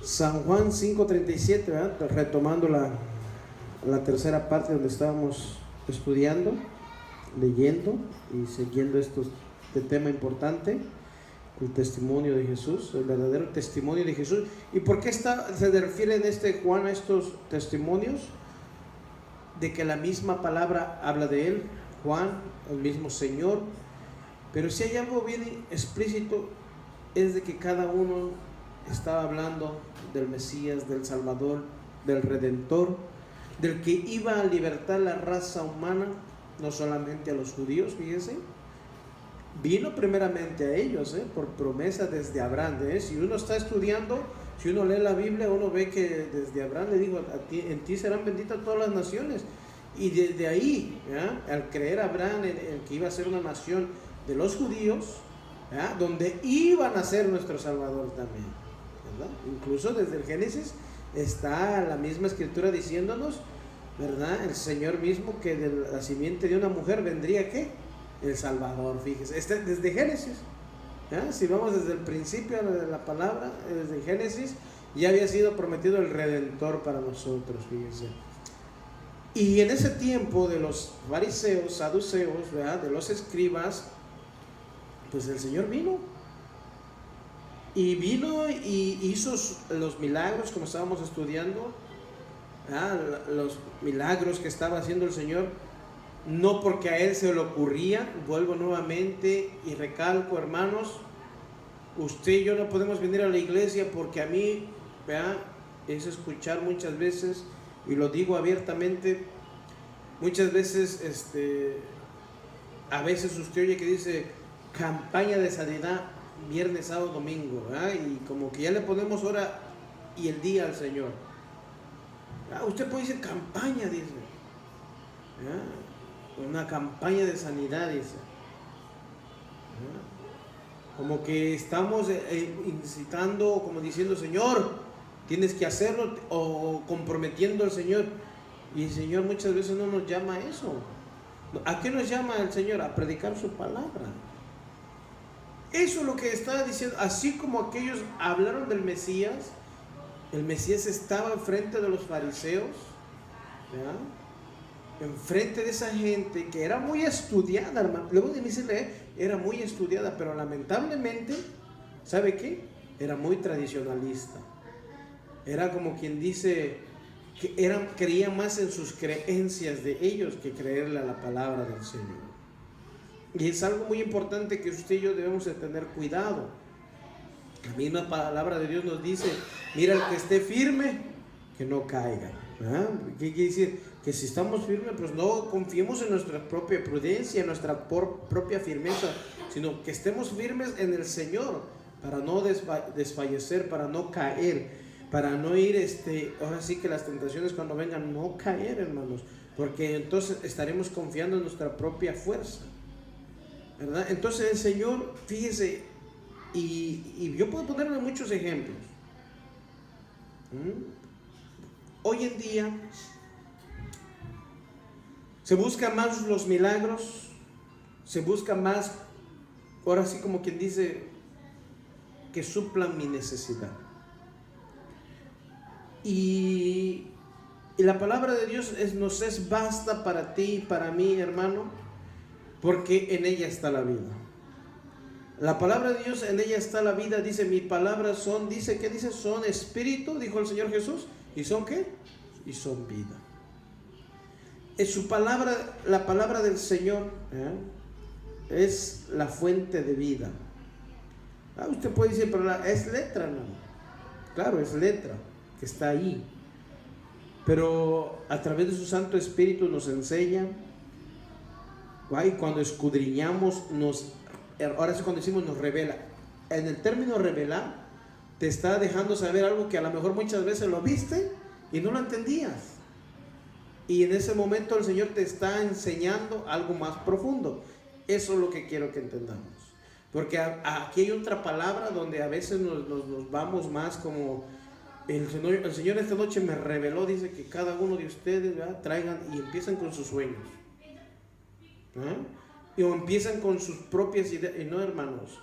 San Juan 5:37, ¿verdad? Retomando la tercera parte donde estábamos estudiando, leyendo y siguiendo este tema importante, el testimonio de Jesús, el verdadero testimonio de Jesús. ¿Y por qué se refiere en Juan a estos testimonios? De que la misma palabra habla de él, Juan, el mismo Señor, pero si hay algo bien explícito, es de que cada uno estaba hablando del Mesías, del Salvador, del Redentor, del que iba a libertar la raza humana, no solamente a los judíos, fíjense, vino primeramente a ellos, por promesa desde Abraham. Si uno está estudiando, si uno lee la Biblia, uno ve que desde Abraham le dijo, en ti serán benditas todas las naciones. Y desde ahí, al creer Abraham en que iba a ser una nación de los judíos, donde iban a ser nuestro Salvador también, ¿verdad? Incluso desde el Génesis está la misma escritura diciéndonos, ¿verdad? El Señor mismo, que de la simiente de una mujer vendría, ¿qué? El Salvador, fíjese, desde Génesis, si vamos desde el principio de la palabra, desde Génesis, ya había sido prometido el Redentor para nosotros, fíjese. Y en ese tiempo de los fariseos, saduceos, ¿verdad? De los escribas, pues el Señor vino. Y vino y hizo los milagros, como estábamos estudiando, los milagros que estaba haciendo el Señor, no porque a Él se le ocurría. Vuelvo nuevamente y recalco, hermanos, usted y yo no podemos venir a la iglesia porque a mí, es escuchar muchas veces, y lo digo abiertamente, muchas veces, a veces usted oye que dice campaña de sanidad viernes, sábado, domingo, y como que ya le ponemos hora y el día al Señor. Usted puede decir campaña, dice, una campaña de sanidad, dice, como que estamos incitando, como diciendo, Señor, tienes que hacerlo, o comprometiendo al Señor. Y el Señor muchas veces no nos llama a eso. ¿A qué nos llama el Señor? A predicar su palabra. Eso es lo que estaba diciendo. Así como aquellos hablaron del Mesías, el Mesías estaba enfrente de los fariseos, enfrente de esa gente que era muy estudiada, hermano. Luego de decirle, era muy estudiada, pero lamentablemente, ¿sabe qué? Era muy tradicionalista. Era como quien dice que creía más en sus creencias de ellos que creerle a la palabra del Señor. Y es algo muy importante que usted y yo debemos de tener cuidado. La misma palabra de Dios nos dice, mira, el que esté firme, que no caiga. ¿Qué quiere decir? Que si estamos firmes, pues no confiemos en nuestra propia prudencia, en nuestra propia firmeza, sino que estemos firmes en el Señor, para no desfallecer, para no caer, para no ir, ahora sí que las tentaciones cuando vengan, no caer, hermanos, porque entonces estaremos confiando en nuestra propia fuerza, ¿verdad? Entonces el Señor, fíjese, y yo puedo ponerle muchos ejemplos. Hoy en día se busca más los milagros, se busca más, ahora sí como quien dice, que suplan mi necesidad. Y la palabra de Dios nos es basta para ti y para mí, hermano, porque en ella está la vida. La palabra de Dios, en ella está la vida. Dice, mis palabras son, ¿qué dice? Son espíritu, dijo el Señor Jesús. ¿Y son qué? Y son vida. Es su palabra, la palabra del Señor, es la fuente de vida. Usted puede decir, pero es letra, ¿no? Claro, es letra que está ahí, pero a través de su Santo Espíritu nos enseña, y cuando escudriñamos, ahora sí cuando decimos nos revela. En el término revelar, te está dejando saber algo que a lo mejor muchas veces lo viste y no lo entendías, y en ese momento el Señor te está enseñando algo más profundo. Eso es lo que quiero que entendamos, porque aquí hay otra palabra donde a veces nos vamos más como el Señor esta noche me reveló, dice que cada uno de ustedes, traigan y empiezan con sus sueños, y o empiezan con sus propias ideas. Y no, hermanos,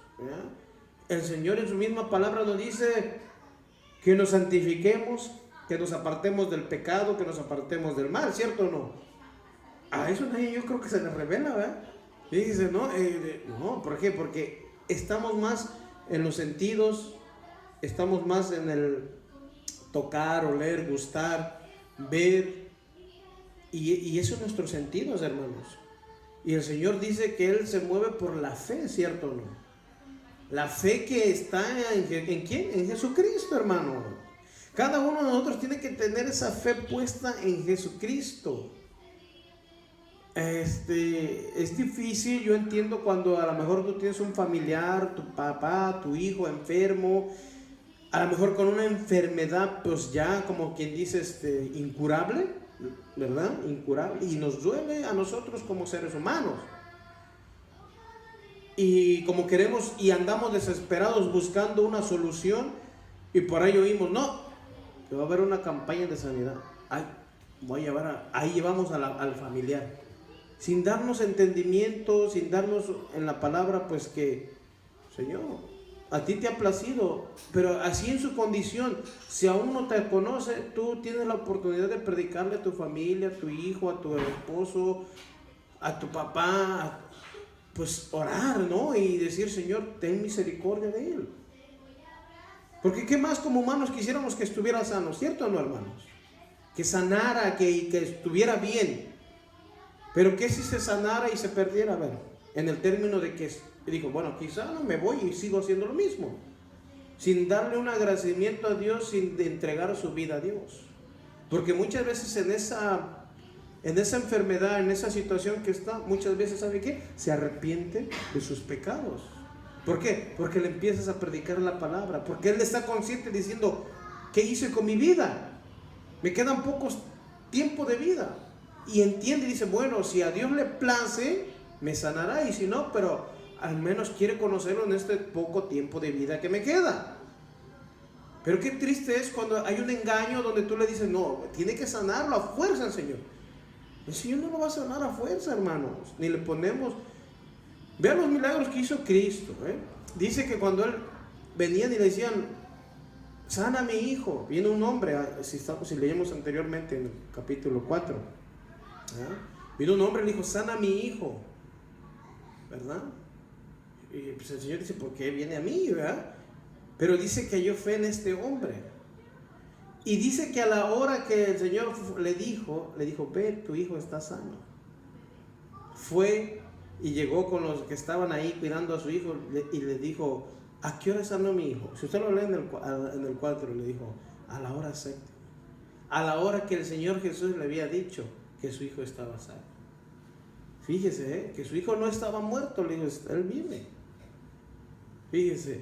el Señor en su misma palabra nos dice que nos santifiquemos, que nos apartemos del pecado, que nos apartemos del mal, ¿cierto o no? A eso nadie, yo creo que se le revela, ¿verdad? Y dice, no, no, ¿por qué? Porque estamos más en los sentidos, estamos más en el tocar, oler, gustar, ver, y eso es nuestros sentidos, hermanos. Y el Señor dice que Él se mueve por la fe, ¿cierto o no? La fe que está ¿en quién? En Jesucristo, hermano. Cada uno de nosotros tiene que tener esa fe puesta en Jesucristo. Es difícil, yo entiendo cuando a lo mejor tú tienes un familiar, tu papá, tu hijo enfermo, a lo mejor con una enfermedad pues ya como quien dice incurable, ¿verdad? Incurable, y nos duele a nosotros como seres humanos. Y como queremos y andamos desesperados buscando una solución, y por ahí oímos, no, que va a haber una campaña de sanidad. Ay, voy a llevar ahí llevamos al familiar. Sin darnos entendimiento, sin darnos en la palabra, pues que, Señor, a ti te ha placido, pero así en su condición, si aún no te conoce, tú tienes la oportunidad de predicarle a tu familia, a tu hijo, a tu esposo, a tu papá, pues orar, ¿no? Y decir, Señor, ten misericordia de él. Porque qué más como humanos quisiéramos que estuviera sano, ¿cierto o no, hermanos? Que sanara, que estuviera bien. Pero ¿qué si se sanara y se perdiera? A ver, en el término de que dijo, bueno, quizá no me voy y sigo haciendo lo mismo. Sin darle un agradecimiento a Dios, sin de entregar su vida a Dios. Porque muchas veces en esa enfermedad, en esa situación que está, muchas veces, ¿sabe qué? Se arrepiente de sus pecados. ¿Por qué? Porque le empiezas a predicar la palabra. Porque él está consciente diciendo, ¿qué hice con mi vida? Me quedan pocos tiempos de vida. Y entiende y dice, bueno, si a Dios le place, me sanará, y si no, pero al menos quiere conocerlo en este poco tiempo de vida que me queda. Pero qué triste es cuando hay un engaño donde tú le dices, no, tiene que sanarlo a fuerza el Señor. El Señor no lo va a sanar a fuerza, hermanos. Ni le ponemos... Vean los milagros que hizo Cristo, ¿eh? Dice que cuando Él venían y le decían, sana a mi hijo, viene un hombre, si leímos anteriormente en el capítulo 4, vino un hombre y le dijo, sana a mi hijo, ¿verdad? Y pues el Señor dice, ¿por qué viene a mí, verdad? Pero dice que halló fe en este hombre. Y dice que a la hora que el Señor le dijo, ve, tu hijo está sano. Fue y llegó con los que estaban ahí cuidando a su hijo y le dijo, ¿a qué hora sanó mi hijo? Si usted lo lee en el 4, le dijo, a la hora séptima. A la hora que el Señor Jesús le había dicho que su hijo estaba sano. Fíjese, que su hijo no estaba muerto, le dijo, él vive. Fíjese.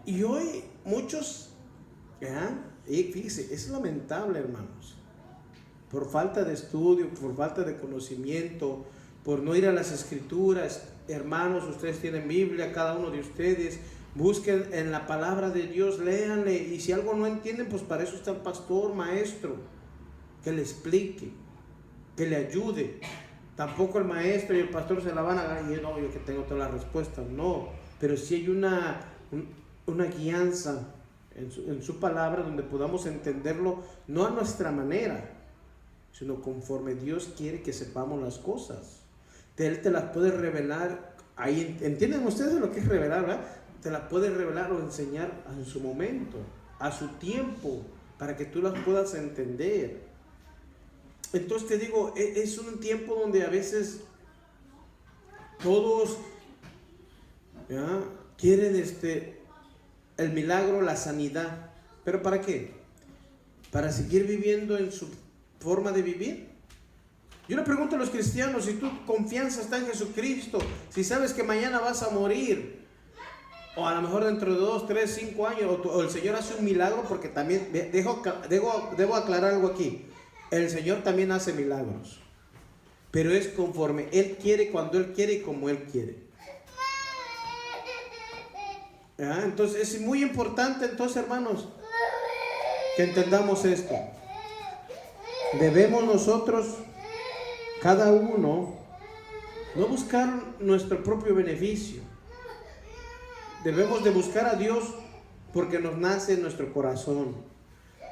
Y hoy muchos, y fíjese, es lamentable, hermanos, por falta de estudio, por falta de conocimiento, por no ir a las escrituras. Hermanos, ustedes tienen Biblia, cada uno de ustedes, busquen en la palabra de Dios, léanle, y si algo no entienden, pues para eso está el pastor, maestro, que le explique, que le ayude. Tampoco el maestro y el pastor se la van a ganar, y no, yo que tengo todas las respuestas, no, pero sí hay una guianza en su palabra donde podamos entenderlo, no a nuestra manera, sino conforme Dios quiere que sepamos las cosas. Él te las puede revelar, ahí entienden ustedes lo que es revelar, ¿verdad? Te las puede revelar o enseñar en su momento, a su tiempo, para que tú las puedas entender. Entonces te digo, es un tiempo donde a veces todos quieren el milagro, la sanidad. ¿Pero para qué? ¿Para seguir viviendo en su forma de vivir? Yo le pregunto a los cristianos, si tu confianza está en Jesucristo, si sabes que mañana vas a morir, o a lo mejor dentro de 2, 3, 5 años, o el Señor hace un milagro, porque también, debo aclarar algo aquí, el Señor también hace milagros, pero es conforme Él quiere, cuando Él quiere y como Él quiere. Entonces es muy importante, entonces, hermanos, que entendamos esto. Debemos nosotros, cada uno, no buscar nuestro propio beneficio. Debemos de buscar a Dios porque nos nace en nuestro corazón.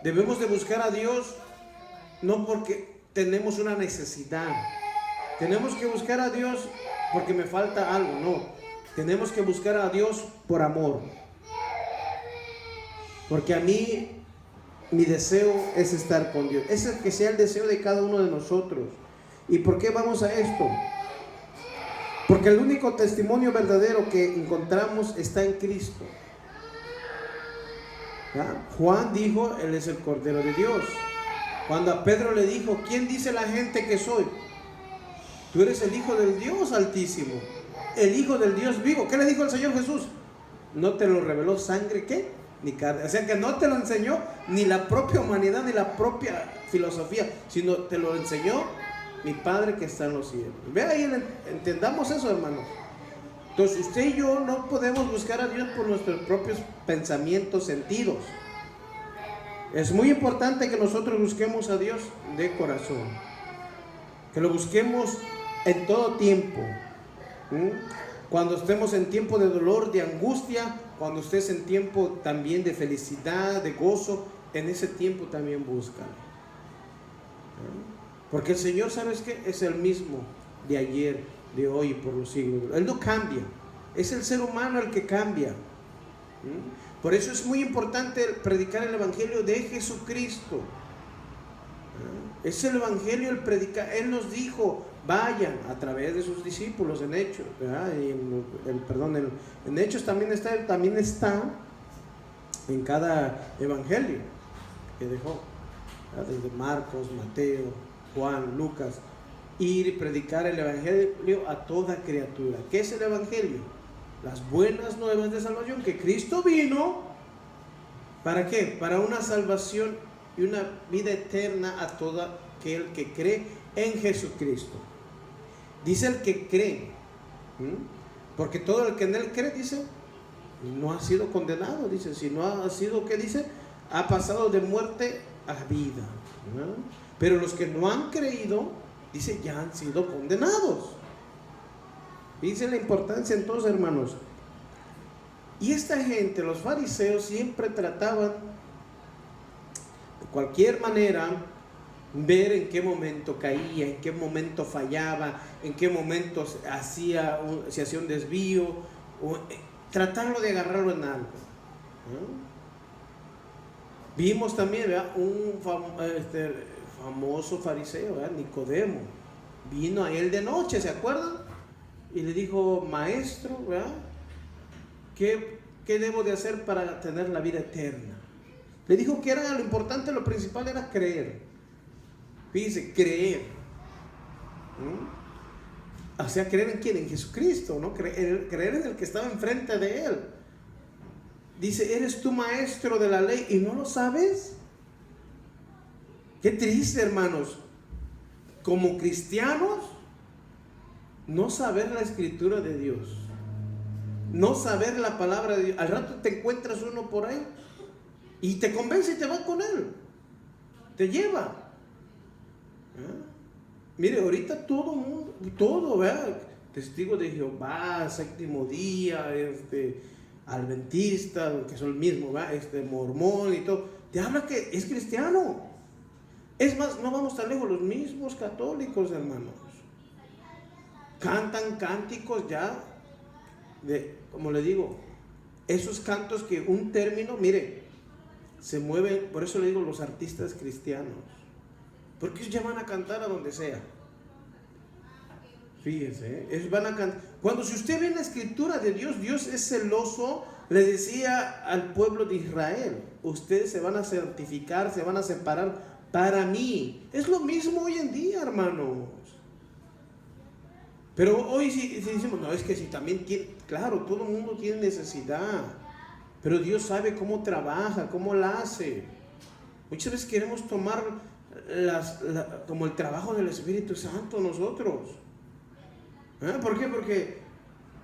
Debemos de buscar a Dios no porque tenemos una necesidad. Tenemos que buscar a Dios porque me falta algo, no. Tenemos que buscar a Dios por amor. Porque a mí, mi deseo es estar con Dios. Ese es que sea el deseo de cada uno de nosotros. ¿Y por qué vamos a esto? Porque el único testimonio verdadero que encontramos está en Cristo. ¿Ya? Juan dijo, Él es el Cordero de Dios. Cuando a Pedro le dijo, ¿quién dice la gente que soy? Tú eres el Hijo del Dios Altísimo, el Hijo del Dios vivo. ¿Qué le dijo el Señor Jesús? No te lo reveló sangre, ¿qué? Ni carne. O sea que no te lo enseñó ni la propia humanidad, ni la propia filosofía, sino te lo enseñó mi Padre que está en los cielos. Ve ahí, entendamos eso, hermanos. Entonces usted y yo no podemos buscar a Dios por nuestros propios pensamientos, sentidos. Es muy importante que nosotros busquemos a Dios de corazón, que lo busquemos en todo tiempo. Cuando estemos en tiempo de dolor, de angustia, cuando estés en tiempo también de felicidad, de gozo, en ese tiempo también búscalo. Porque el Señor, ¿sabes qué? Es el mismo de ayer, de hoy y por los siglos. Él no cambia. Es el ser humano el que cambia. Por eso es muy importante predicar el Evangelio de Jesucristo. Es el Evangelio el predicar. Él nos dijo, vayan a través de sus discípulos en Hechos, ¿verdad? Y en Hechos también está en cada Evangelio que dejó, ¿verdad? Desde Marcos, Mateo, Juan, Lucas. Ir y predicar el Evangelio a toda criatura. ¿Qué es el Evangelio? Las buenas nuevas de salvación, que Cristo vino, ¿para qué? Para una salvación y una vida eterna a todo aquel que cree en Jesucristo. Dice el que cree, porque todo el que en Él cree, dice, no ha sido condenado, dice, si no ha sido, ¿qué dice? Ha pasado de muerte a vida, ¿no? Pero los que no han creído, dice, ya han sido condenados. Dice la importancia entonces, hermanos. Y esta gente, los fariseos, siempre trataban de cualquier manera ver en qué momento caía, en qué momento fallaba, en qué momento se hacía un desvío, o tratarlo de agarrarlo en algo, ¿no? Vimos también, ¿verdad? Un famoso fariseo, ¿verdad? Nicodemo, vino a él de noche, ¿se acuerdan? Y le dijo, maestro, ¿verdad? ¿Qué debo de hacer para tener la vida eterna? Le dijo que era lo importante, lo principal era creer. Fíjese, creer. O sea, creer en quién, en Jesucristo, ¿no? Creer en el que estaba enfrente de él. Dice, ¿eres tú maestro de la ley y no lo sabes? Qué triste, hermanos. Como cristianos, no saber la escritura de Dios, no saber la palabra de Dios. Al rato te encuentras uno por ahí y te convence y te va con él, te lleva. Mire, ahorita todo mundo, todo, ¿verdad? Testigo de Jehová, Séptimo Día, adventista, que son el mismo, ¿verdad? Mormón y todo, te habla que es cristiano. Es más, no vamos tan lejos, los mismos católicos, hermanos, cantan cánticos ya como le digo, esos cantos que un término, mire, se mueven. Por eso le digo los artistas cristianos, porque ellos ya van a cantar a donde sea. Fíjense, ellos van a cantar. Cuando si usted ve en la escritura de Dios, Dios es celoso. Le decía al pueblo de Israel, ustedes se van a santificar, se van a separar para mí. Es lo mismo hoy en día, hermanos. Pero hoy si decimos, no, es que si también tiene, claro, todo el mundo tiene necesidad, pero Dios sabe cómo trabaja, cómo la hace. Muchas veces queremos tomar como el trabajo del Espíritu Santo nosotros. ¿Por qué? Porque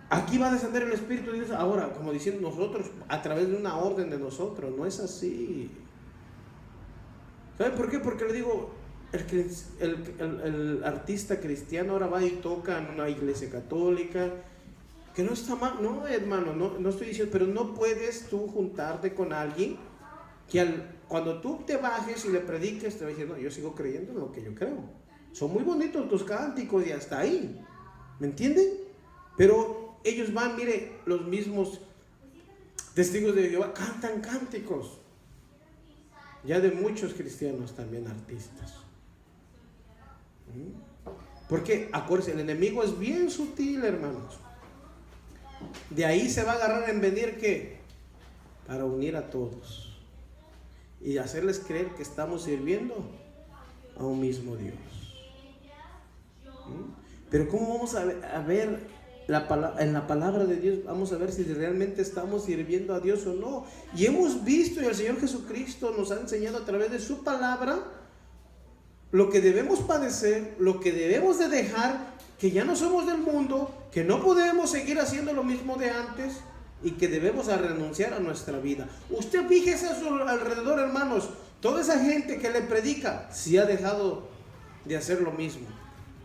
aquí va a descender el Espíritu de Dios ahora, como diciendo nosotros, a través de una orden de nosotros. No es así. ¿Saben por qué? Porque le digo, el artista cristiano ahora va y toca en una iglesia católica, que no está mal, no, hermano, no estoy diciendo, pero no puedes tú juntarte con alguien que cuando tú te bajes y le prediques, te va a decir, no, yo sigo creyendo en lo que yo creo. Son muy bonitos tus cánticos y hasta ahí. ¿Me entienden? Pero ellos van, mire, los mismos testigos de Jehová cantan cánticos. Ya de muchos cristianos también artistas. Porque, acuérdense, el enemigo es bien sutil, hermanos. De ahí se va a agarrar en venir, ¿qué? Para unir a todos y hacerles creer que estamos sirviendo a un mismo Dios. Pero ¿cómo vamos a ver en la palabra de Dios? Vamos a ver si realmente estamos sirviendo a Dios o no. Y hemos visto, y el Señor Jesucristo nos ha enseñado a través de su palabra lo que debemos padecer, lo que debemos de dejar, que ya no somos del mundo, que no podemos seguir haciendo lo mismo de antes y que debemos a renunciar a nuestra vida. Usted fíjese a su alrededor, hermanos, toda esa gente que le predica, si ha dejado de hacer lo mismo,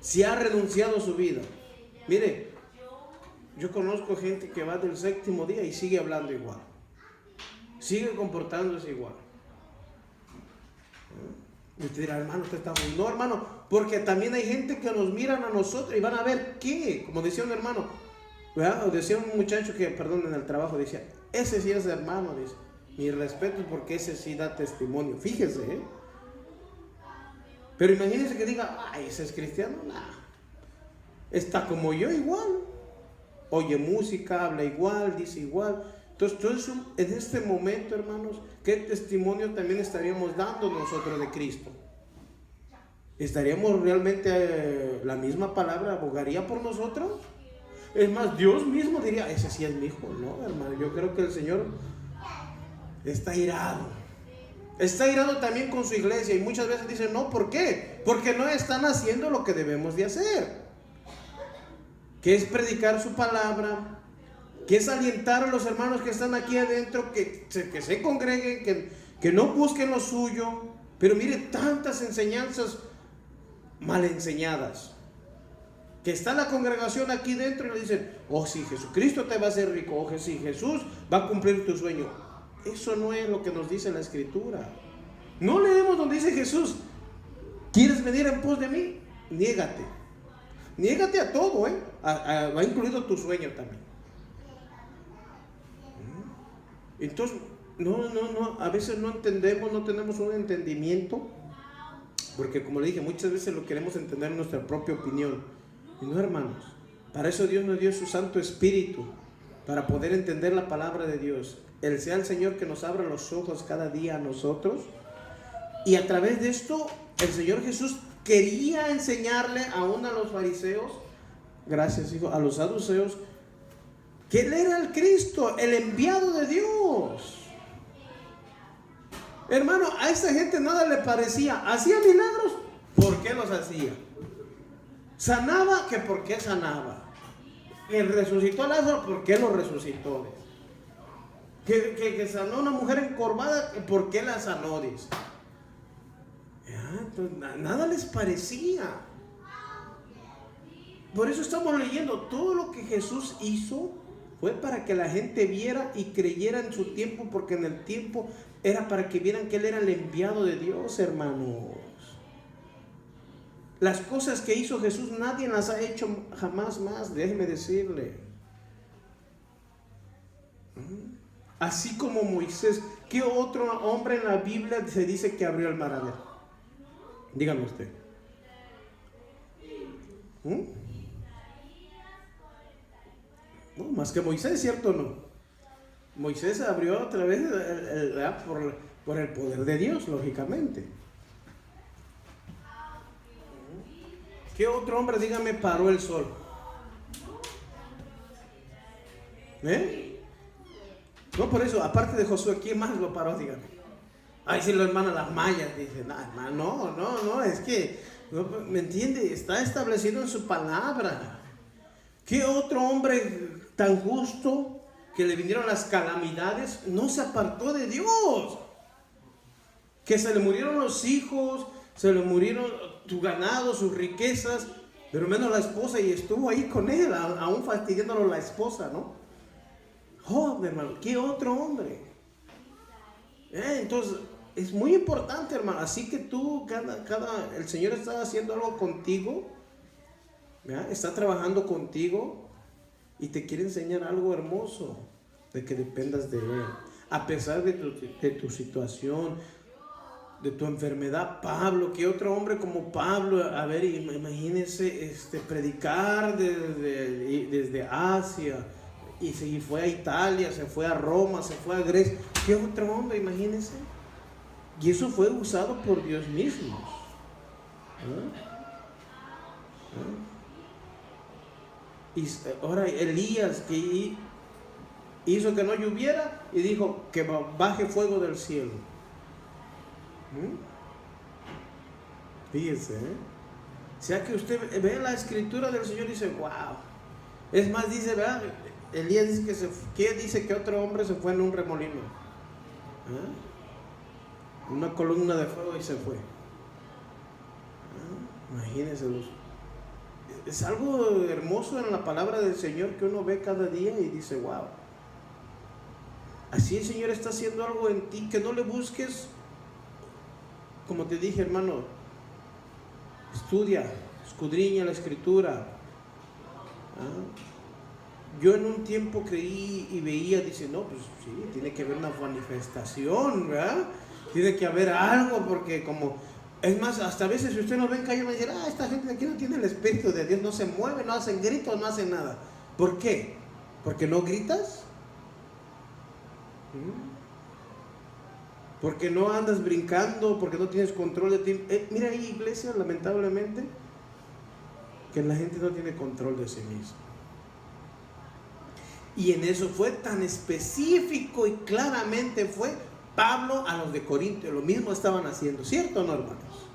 si ha renunciado a su vida. Mire, yo conozco gente que va del 7º día y sigue hablando igual, sigue comportándose igual. Y usted dirá, hermano, usted está muy... No, hermano, porque también hay gente que nos miran a nosotros y van a ver qué, como decía un hermano, ¿verdad? O decía un muchacho que, perdón, en el trabajo decía, ese sí es hermano, dice, mi respeto porque ese sí da testimonio. Fíjese, ¿eh? Pero imagínense que diga, ay, ese es cristiano, nah, está como yo igual, oye música, habla igual, dice igual. Entonces, en este momento, hermanos, ¿qué testimonio también estaríamos dando nosotros de Cristo? ¿Estaríamos realmente, la misma palabra abogaría por nosotros? Es más, Dios mismo diría, ese sí es mi hijo. No, hermano, yo creo que el Señor está irado. Está irado también con su iglesia y muchas veces dicen, no, ¿por qué? Porque no están haciendo lo que debemos de hacer, que es predicar su palabra, que es alientar a los hermanos que están aquí adentro, que se congreguen, que no busquen lo suyo. Pero mire, tantas enseñanzas mal enseñadas, que está la congregación aquí dentro y le dicen, oh, si Jesucristo te va a hacer rico, oh, si Jesús va a cumplir tu sueño. Eso no es lo que nos dice la Escritura. No leemos donde dice Jesús, ¿quieres venir en pos de mí? Niégate a todo, va incluido tu sueño también. Entonces, no, a veces no entendemos, no tenemos un entendimiento, porque como le dije, muchas veces lo queremos entender en nuestra propia opinión. Y no, hermanos, para eso Dios nos dio su Santo Espíritu, para poder entender la palabra de Dios. Sea el Señor que nos abra los ojos cada día a nosotros, y a través de esto, el Señor Jesús quería enseñarle aún a los fariseos, gracias hijo, a los saduceos, que Él era el Cristo, el enviado de Dios. Hermano, a esta gente nada le parecía. Hacía milagros, ¿por qué los hacía? Sanaba, que ¿por qué sanaba? Que resucitó a Lázaro, ¿por qué lo resucitó? Que sanó a una mujer encorvada, ¿por qué la sanó? Dice. Entonces, nada les parecía. Por eso estamos leyendo, todo lo que Jesús hizo fue para que la gente viera y creyera en su tiempo, porque en el tiempo era para que vieran que Él era el enviado de Dios, hermanos. Las cosas que hizo Jesús nadie las ha hecho jamás más, déjeme decirle. Así como Moisés, ¿qué otro hombre en la Biblia se dice que abrió el mar abierto? Dígame usted. No, más que Moisés, ¿cierto o no? Moisés abrió otra vez por el poder de Dios, lógicamente. ¿Qué otro hombre, dígame, paró el sol? No, por eso, aparte de Josué, ¿quién más lo paró? Dígame. Ay, si lo hermanos las mayas dicen, no, es que, no, ¿me entiende? Está establecido en su palabra. ¿Qué otro hombre tan justo que le vinieron las calamidades no se apartó de Dios? Que se le murieron los hijos, se le murieron su ganado, sus riquezas, pero menos la esposa, y estuvo ahí con él, aún fastidiándolo la esposa, ¿no? Joder, hermano, ¿qué otro hombre? Entonces, es muy importante, hermano. Así que tú, el Señor está haciendo algo contigo, ¿verdad? Está trabajando contigo y te quiere enseñar algo hermoso, de que dependas de Él. A pesar de tu situación, de tu enfermedad, Pablo, que otro hombre como Pablo, a ver, imagínense, predicar desde Asia, y se fue a Italia, se fue a Roma, se fue a Grecia. ¿Qué otro hombre, imagínense? Y eso fue usado por Dios mismo. Y ahora Elías, que hizo que no lloviera y dijo que baje fuego del cielo. Fíjense, O sea que usted ve la escritura del Señor y dice, wow. Es más, dice, ¿verdad? Elías dice dice que otro hombre se fue en un remolino, una columna de fuego, y se fue. Imagínense. Es algo hermoso en la palabra del Señor que uno ve cada día y dice, wow. Así el Señor está haciendo algo en ti, que no le busques. Como te dije, hermano, estudia, escudriña la escritura. Yo en un tiempo creí y veía, dice, no, pues sí, tiene que haber una manifestación, ¿verdad? Tiene que haber algo, porque como, es más, hasta a veces si usted nos ven caer, me dice, esta gente de aquí no tiene el Espíritu de Dios, no se mueve, no hacen gritos, no hacen nada. ¿Por qué? ¿Porque no gritas? Porque no andas brincando, porque no tienes control de ti. Mira ahí, iglesia, lamentablemente, que la gente no tiene control de sí misma. Y en eso fue tan específico y claramente fue Pablo a los de Corinto. Lo mismo estaban haciendo, ¿cierto o no, hermanos?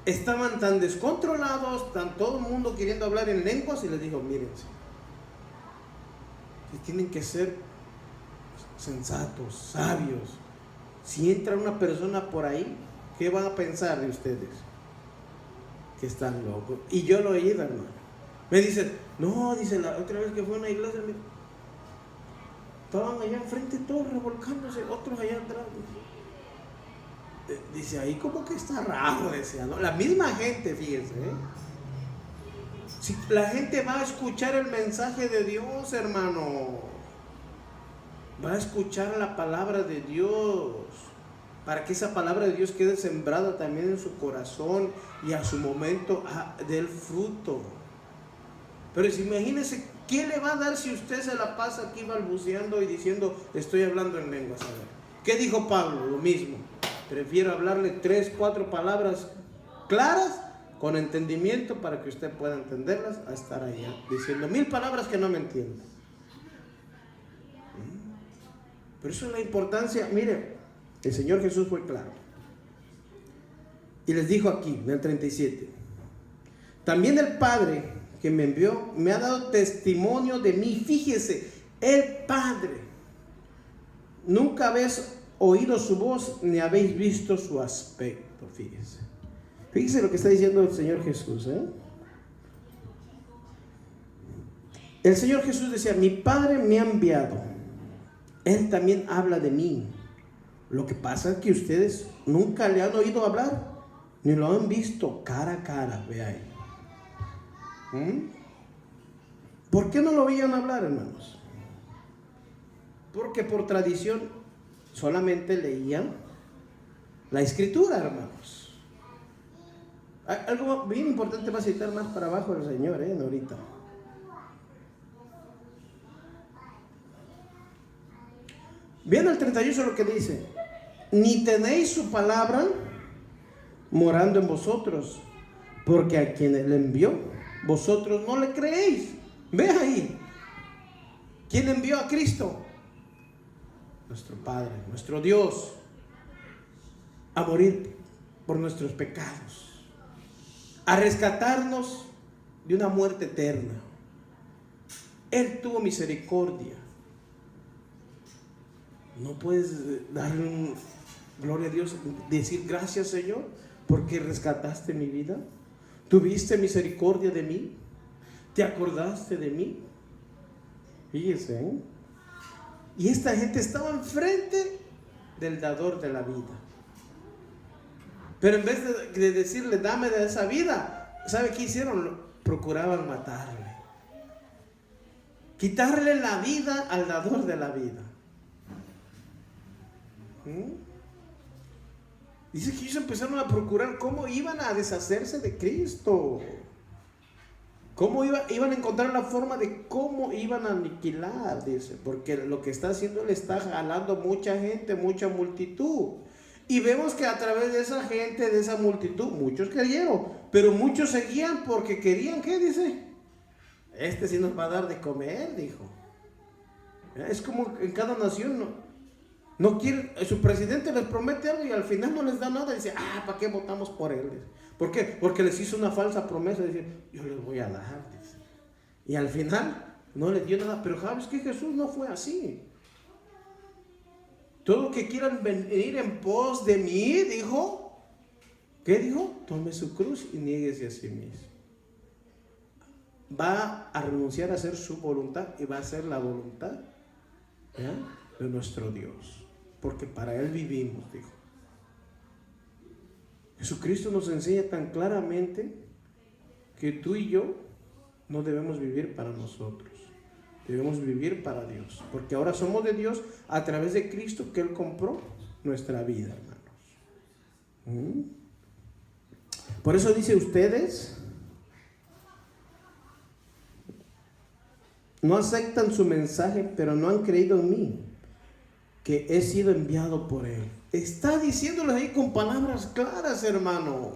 Estaban tan descontrolados, tan todo el mundo queriendo hablar en lenguas, y les dijo, mírense, tienen que ser sensatos, sabios. Si entra una persona por ahí, ¿qué van a pensar de ustedes? Que están locos. Y yo lo he oído, hermano. Me dicen, no, dice, la otra vez que fue a una iglesia, estaban allá enfrente todos revolcándose, otros allá atrás. Dice, ahí como que está raro, decía, ¿no? La misma gente, fíjense, Si la gente va a escuchar el mensaje de Dios, hermano, va a escuchar la palabra de Dios, para que esa palabra de Dios quede sembrada también en su corazón y a su momento dé el fruto. Pero imagínense, ¿qué le va a dar si usted se la pasa aquí balbuceando y diciendo, estoy hablando en lenguas? A ver, ¿qué dijo Pablo? Lo mismo. Prefiero hablarle 3, 4 palabras claras, con entendimiento, para que usted pueda entenderlas, a estar allá diciendo 1000 palabras que no me entienden. Pero eso es la importancia. Mire, el Señor Jesús fue claro. Y les dijo aquí, en el 37, también el Padre que me envió me ha dado testimonio de mí. Fíjese, el Padre. Nunca habéis oído su voz ni habéis visto su aspecto. Fíjese lo que está diciendo el Señor Jesús. El Señor Jesús decía, mi Padre me ha enviado. Él también habla de mí. Lo que pasa es que ustedes nunca le han oído hablar, ni lo han visto cara a cara. Vea ahí. ¿Por qué no lo oían hablar, hermanos? Porque por tradición solamente leían la escritura, hermanos. Algo bien importante va a citar más para abajo el Señor, ahorita. Bien, el 38 lo que dice, ni tenéis su palabra morando en vosotros, porque a quien él envió, vosotros no le creéis. Ve ahí, ¿quién envió a Cristo? Nuestro Padre, nuestro Dios, a morir por nuestros pecados, a rescatarnos de una muerte eterna. Él tuvo misericordia. No puedes darle gloria a Dios, decir gracias, Señor, porque rescataste mi vida. ¿Tuviste misericordia de mí? ¿Te acordaste de mí? Fíjese, Y esta gente estaba enfrente del dador de la vida. Pero en vez de decirle, dame de esa vida, ¿sabe qué hicieron? Procuraban matarle. Quitarle la vida al dador de la vida. Dice que ellos empezaron a procurar cómo iban a deshacerse de Cristo. Cómo iban a encontrar la forma de cómo iban a aniquilar, dice. Porque lo que está haciendo, le está jalando mucha gente, mucha multitud. Y vemos que a través de esa gente, de esa multitud, muchos creyeron. Pero muchos seguían porque querían, ¿qué dice? Este sí nos va a dar de comer, dijo. Es como en cada nación, no quiere, su presidente les promete algo y al final no les da nada. Y dice, ¿para qué votamos por él? ¿Por qué? Porque les hizo una falsa promesa. Dice, yo les voy a dar. Dice. Y al final no les dio nada. Pero sabes que Jesús no fue así. Todo que quieran venir en pos de mí, dijo. ¿Qué dijo? Tome su cruz y niéguese a sí mismo. Va a renunciar a hacer su voluntad y va a hacer la voluntad de nuestro Dios. Porque para Él vivimos, dijo. Jesucristo nos enseña tan claramente que tú y yo no debemos vivir para nosotros. Debemos vivir para Dios. Porque ahora somos de Dios a través de Cristo, que Él compró nuestra vida, hermanos. Por eso dice, ustedes no aceptan su mensaje, pero no han creído en mí, que he sido enviado por Él. Está diciéndoles ahí con palabras claras, hermanos.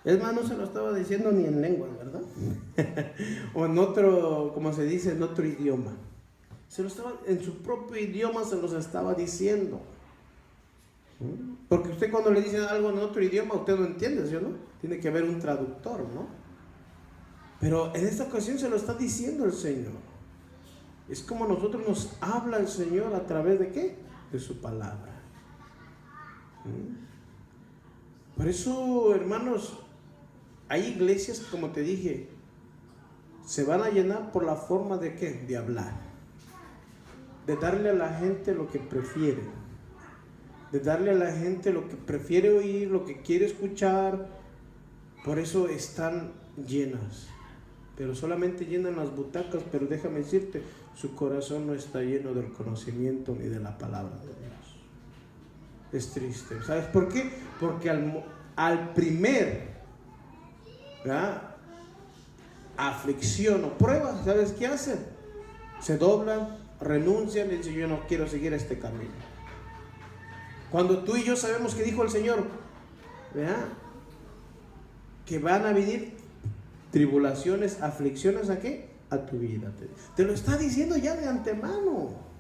No se lo estaba diciendo ni en lengua, ¿verdad? O en otro, como se dice, en otro idioma. En su propio idioma se los estaba diciendo. Porque usted cuando le dice algo en otro idioma, usted no entiende, ¿sí o no? Tiene que haber un traductor, ¿no? Pero en esta ocasión se lo está diciendo el Señor. Es como nosotros nos habla el Señor a través de ¿qué? De su palabra. Por eso, hermanos, hay iglesias, como te dije, se van a llenar por la forma de ¿qué? De hablar. De darle a la gente lo que prefiere. De darle a la gente lo que prefiere oír, lo que quiere escuchar. Por eso están llenas. Pero solamente llenan las butacas, pero déjame decirte, su corazón no está lleno del conocimiento ni de la palabra de Dios. Es triste. ¿Sabes por qué? Porque al primer aflicción o prueba, ¿sabes qué hacen? Se doblan, renuncian y dicen, yo no quiero seguir este camino. Cuando tú y yo sabemos que dijo el Señor, que van a venir tribulaciones, aflicciones, ¿a qué? A tu vida. Te lo está diciendo ya de antemano.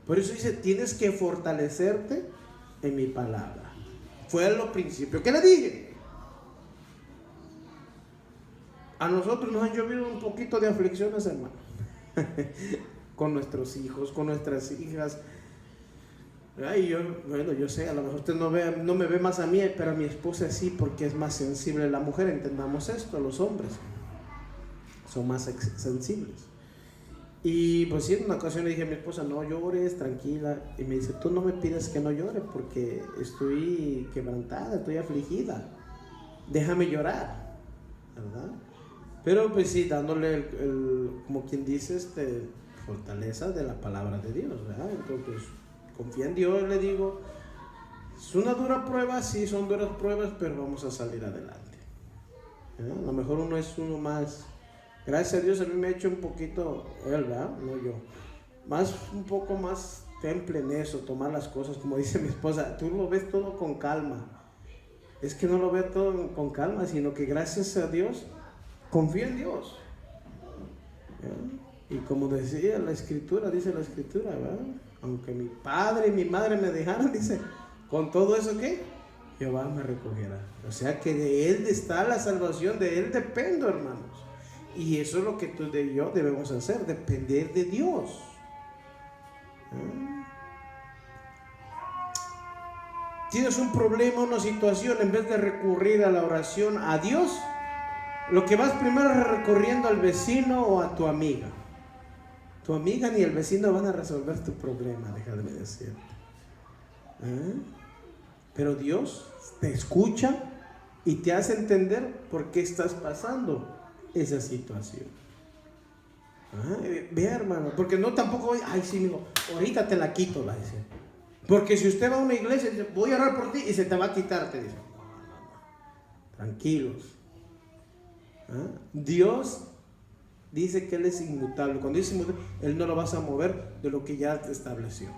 Por eso dice, tienes que fortalecerte en mi palabra. Fue lo principio que le dije. A nosotros nos han llovido un poquito de aflicciones, hermano. Con nuestros hijos, con nuestras hijas. Yo sé, a lo mejor usted no me ve más a mí, pero a mi esposa sí, porque es más sensible la mujer. Entendamos esto, los hombres son más sensibles. Y pues sí, en una ocasión le dije a mi esposa, no llores, tranquila. Y me dice, tú no me pides que no llore porque estoy quebrantada, estoy afligida. Déjame llorar, ¿verdad? Pero pues sí, dándole como quien dice, fortaleza de la palabra de Dios, ¿verdad? Entonces, confía en Dios, le digo. Es una dura prueba, sí, son duras pruebas, pero vamos a salir adelante. ¿verdad? A lo mejor uno es uno más. Gracias a Dios a mí me ha hecho un poquito, él, ¿verdad? No yo. Un poco más temple en eso, tomar las cosas, como dice mi esposa, tú lo ves todo con calma. Es que no lo veo todo con calma, sino que gracias a Dios, confío en Dios. ¿verdad? Y como decía la escritura, dice la escritura, ¿verdad? Aunque mi padre y mi madre me dejaran, dice, con todo eso, ¿qué? Jehová me recogerá. O sea que de Él está la salvación, de Él dependo, hermanos. Y eso es lo que tú y yo debemos hacer, depender de Dios. Tienes un problema, una situación, en vez de recurrir a la oración a Dios, lo que vas primero es recurriendo al vecino o a tu amiga. Tu amiga ni el vecino van a resolver tu problema, déjame decirte. Pero Dios te escucha y te hace entender por qué estás pasando esa situación. Vea, hermano, porque no tampoco, ay, sí, mijo, ahorita te la quito, la dice. Porque si usted va a una iglesia y dice, voy a orar por ti, y se te va a quitar, te dice. Tranquilos. Dios dice que Él es inmutable. Cuando dice inmutable, Él no lo vas a mover de lo que ya te estableció.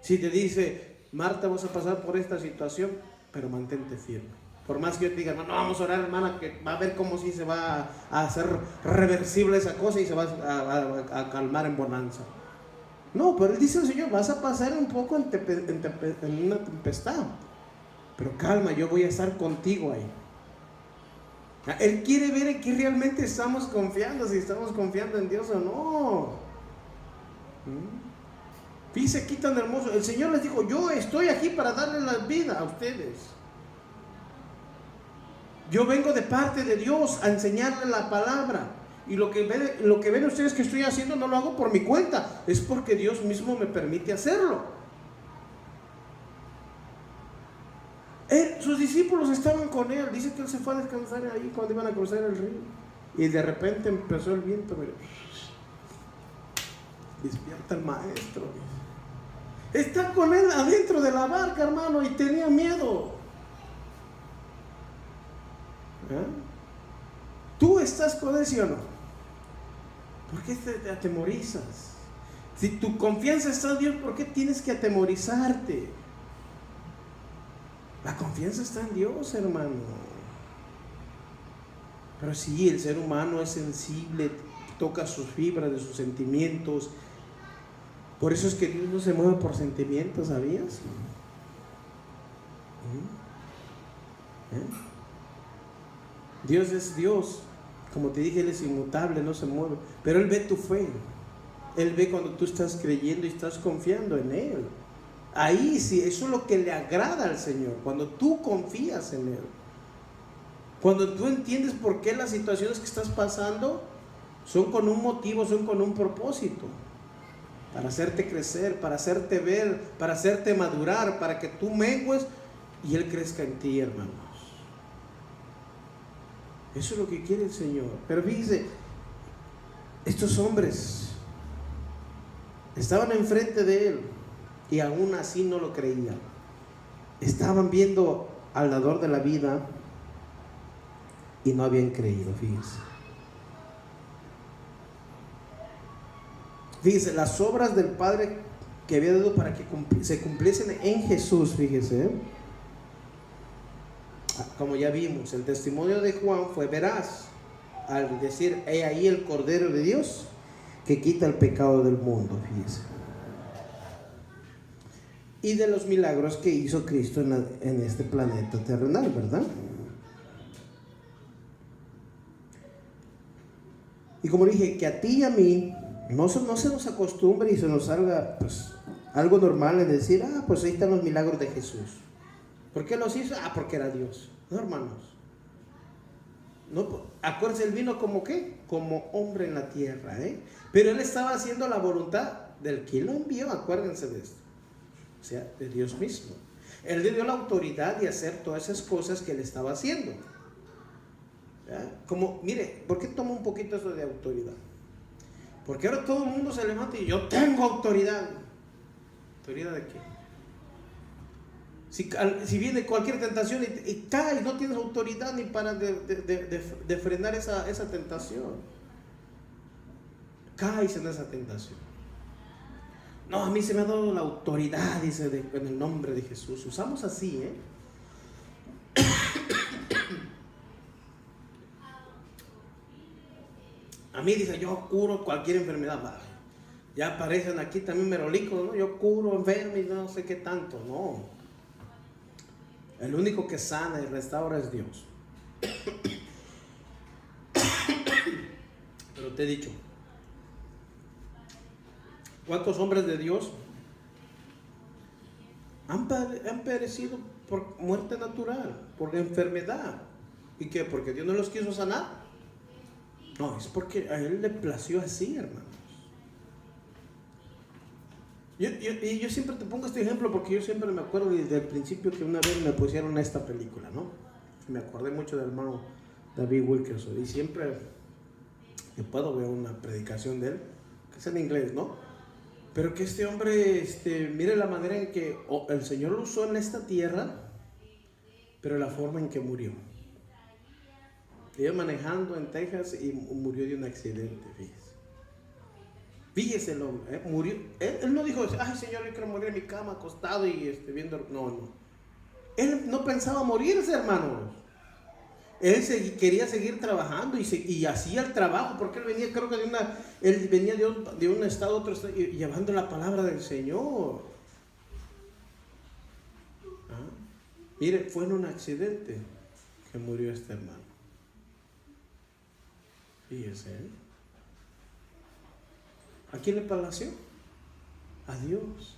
Si te dice, Marta, vas a pasar por esta situación, pero mantente firme. Por más que yo te diga, no vamos a orar, hermana, que va a ver cómo si se va a hacer reversible esa cosa y se va a calmar en bonanza. No, pero Él dice el Señor, vas a pasar un poco en una tempestad, pero calma, yo voy a estar contigo ahí. Él quiere ver en qué realmente estamos confiando, si estamos confiando en Dios o no. Fíjese aquí tan hermoso. El Señor les dijo, yo estoy aquí para darle la vida a ustedes. Yo vengo de parte de Dios a enseñarle la palabra. Y lo que ven ustedes que estoy haciendo no lo hago por mi cuenta, es porque Dios mismo me permite hacerlo. Sus discípulos estaban con Él. Dice que Él se fue a descansar ahí cuando iban a cruzar el río. Y de repente empezó el viento. Mira. Despierta el maestro. Está con Él adentro de la barca, hermano, y tenía miedo. ¿Tú estás con Él, sí o no? ¿Por qué te atemorizas? Si tu confianza está en Dios, ¿por qué tienes que atemorizarte? La confianza está en Dios, hermano. Pero sí, el ser humano es sensible, toca sus fibras de sus sentimientos. Por eso es que Dios no se mueve por sentimientos, ¿sabías? Dios es Dios. Como te dije, Él es inmutable, no se mueve. Pero Él ve tu fe. Él ve cuando tú estás creyendo y estás confiando en Él. Ahí sí, eso es lo que le agrada al Señor. Cuando tú confías en Él. Cuando tú entiendes por qué las situaciones que estás pasando son con un motivo, son con un propósito. Para hacerte crecer, para hacerte ver, para hacerte madurar, para que tú mengues y Él crezca en ti, hermanos. Eso es lo que quiere el Señor. Pero fíjese, estos hombres estaban enfrente de Él y aún así no lo creían. Estaban viendo al dador de la vida y no habían creído, fíjese. Fíjese, las obras del Padre que había dado para que se cumpliesen en Jesús, fíjese. Como ya vimos, el testimonio de Juan fue veraz al decir, he ahí el Cordero de Dios que quita el pecado del mundo, fíjese. Y de los milagros que hizo Cristo en este planeta terrenal, ¿verdad? Y como dije, que a ti y a mí no se nos acostumbre y se nos salga pues algo normal en decir, pues ahí están los milagros de Jesús. ¿Por qué los hizo? Porque era Dios. No, hermanos. No, acuérdense, Él vino como ¿qué? Como hombre en la tierra, Pero Él estaba haciendo la voluntad del que lo envió, acuérdense de esto. O sea, de Dios mismo. Él le dio la autoridad de hacer todas esas cosas que Él estaba haciendo. Como, mire, ¿por qué tomo un poquito eso de autoridad? Porque ahora todo el mundo se levanta y yo tengo autoridad. ¿Autoridad de qué? Si viene cualquier tentación y caes, no tienes autoridad ni para de frenar esa tentación. Caes en esa tentación. No, a mí se me ha dado la autoridad, dice, en el nombre de Jesús. Usamos así, A mí dice, yo curo cualquier enfermedad. Ya aparecen aquí también merolicos, ¿no? Yo curo enfermos y no sé qué tanto, no. El único que sana y restaura es Dios. Pero te he dicho, ¿cuántos hombres de Dios han perecido por muerte natural, por enfermedad? ¿Y qué? ¿Porque Dios no los quiso sanar? No, es porque a Él le plació así, hermanos. Yo siempre te pongo este ejemplo porque yo siempre me acuerdo desde el principio que una vez me pusieron esta película, ¿no? Me acordé mucho del hermano David Wilkerson y siempre que puedo ver una predicación de él, que es en inglés, ¿no? Pero que este hombre, mire la manera en que el Señor lo usó en esta tierra, pero la forma en que murió. Iba manejando en Texas y murió de un accidente, fíjese. Fíjese el hombre, murió. Él no dijo, ay Señor, yo quiero morir en mi cama acostado y viendo. No. Él no pensaba morirse, hermanos. Él quería seguir trabajando y hacía el trabajo, porque él venía, creo que él venía de un estado a otro estado, llevando la palabra del Señor. Mire, fue en un accidente que murió este hermano. Fíjese, ¿a quién le palació? A Dios.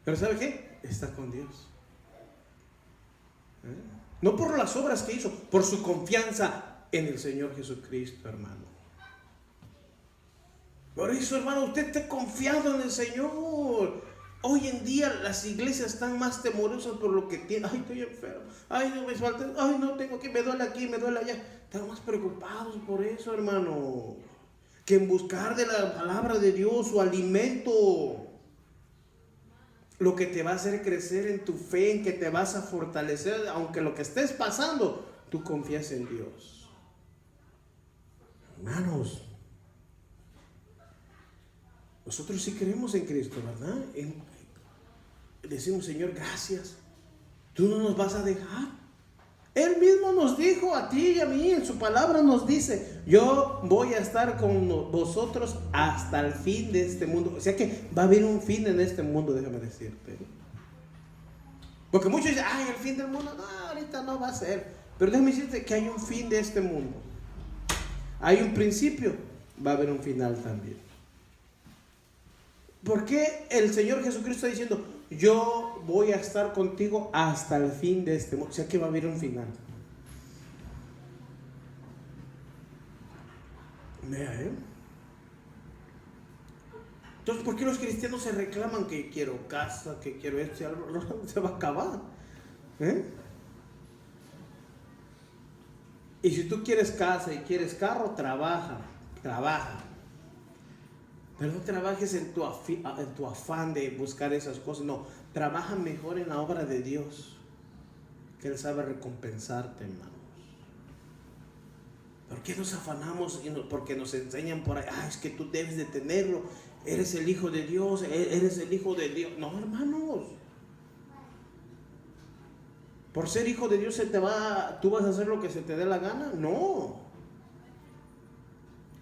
Pero ¿sabe qué? Está con Dios. No por las obras que hizo, por su confianza en el Señor Jesucristo, hermano. Por eso, hermano, usted esté confiado en el Señor. Hoy en día las iglesias están más temorosas por lo que tienen. Ay, estoy enfermo. Ay, no me falta. Ay, no tengo que, me duele aquí, me duele allá. Están más preocupados por eso, hermano, que en buscar de la palabra de Dios su alimento. Lo que te va a hacer crecer en tu fe, en que te vas a fortalecer, aunque lo que estés pasando, tú confías en Dios. Hermanos, nosotros sí creemos en Cristo, ¿verdad? Decimos, Señor, gracias. Tú no nos vas a dejar. Él mismo nos dijo a ti y a mí, en su palabra nos dice, yo voy a estar con vosotros hasta el fin de este mundo. O sea que va a haber un fin en este mundo, déjame decirte. Porque muchos dicen, ay, el fin del mundo, no, ahorita no va a ser. Pero déjame decirte que hay un fin de este mundo. Hay un principio, va a haber un final también. ¿Por qué el Señor Jesucristo está diciendo, yo voy a estar contigo hasta el fin de este mundo? O sea que va a haber un final. Vea, Entonces, ¿por qué los cristianos se reclaman que quiero casa, que quiero esto y algo? No, se va a acabar. Y si tú quieres casa y quieres carro, trabaja. Pero no trabajes en tu afán de buscar esas cosas. No, trabaja mejor en la obra de Dios, que Él sabe recompensarte, hermanos. ¿Por qué nos afanamos? Porque nos enseñan por ahí, es que tú debes de tenerlo, eres el hijo de Dios, eres el hijo de Dios. No, hermanos. Por ser hijo de Dios tú vas a hacer lo que se te dé la gana. No.